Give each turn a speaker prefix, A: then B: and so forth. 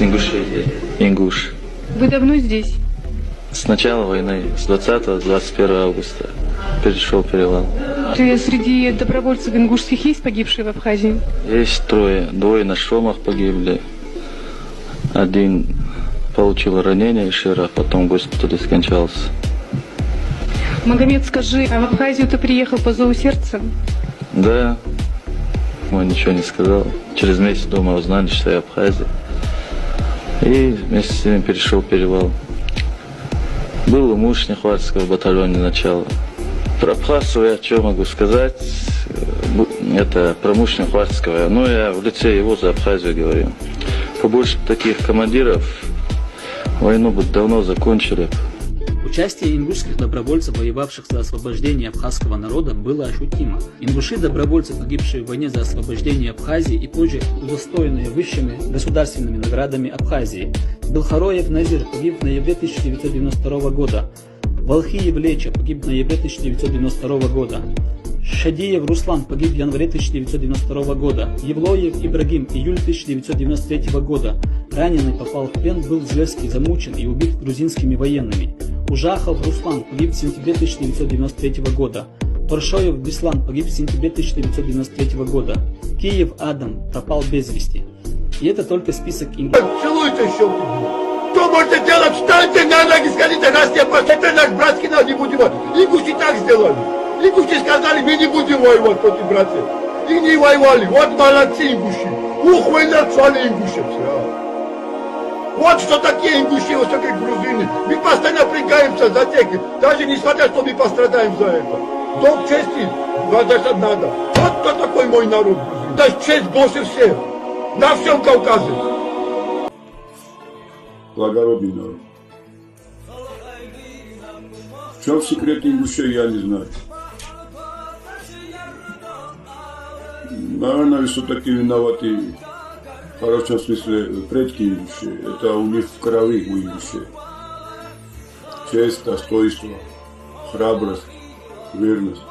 A: Ингушетии. Ингуш.
B: Вы давно здесь?
A: С начала войны, с 20-21 августа, перешел перевал.
B: Среди добровольцев ингушских есть погибшие в Абхазии?
A: Есть трое. Двое на Шомах погибли. Один получил ранение Шира, потом в госпитале скончался.
B: Магомед, скажи, а в Абхазию ты приехал по зову сердца?
A: Да. Он ничего не сказал. Через месяц дома узнали, что я Абхазия. И вместе с ними перешел перевал. Был у Мушнихватского в батальоне начала. Про Абхазию я что могу сказать? Это про Мушнихватского. Но я в лице его за Абхазию говорю. Побольше таких командиров войну бы давно закончили.
C: Участие ингушских добровольцев, воевавших за освобождение абхазского народа, было ощутимо. Ингуши-добровольцы, погибшие в войне за освобождение Абхазии и позже удостоенные высшими государственными наградами Абхазии. Белхароев Назир погиб в ноябре 1992 года. Волхиев Леча погиб в ноябре 1992 года. Шадиев Руслан погиб в январе 1992 года. Евлоев Ибрагим июль 1993 года. Раненый попал в плен, был зверски замучен и убит грузинскими военными. Ужахов Руслан погиб в сентябре 1993 года. Торшоев Беслан погиб в сентябре 1993 года. Киев Адам пропал без вести. И это только список ингушей.
D: Целуйте еще. Что можете делать? Встаньте на ноги, скажите, раз я пошел, это наш братский народ, не будем воевать. Ингуши так сделали. Ингуши сказали, мы не будем воевать против братьев. И не воевали. Вот молодцы ингуши. Ух, вы национальные ингуши. Вот что такие ингуши, вот такие грузины. Мы постоянно напрягаемся за тех, даже несмотря, что мы пострадаем за это. Долг чести возвращать надо. Вот кто такой мой народ. Да честь больше всех. На всем Кавказе.
E: Благородный народ. В чем секрет ингушей, я не знаю. Наверное, все-таки виноваты, в хорошем смысле, предки ингушей. Это у них в крови у ингушей. Честь, достоинство, храбрость, верность.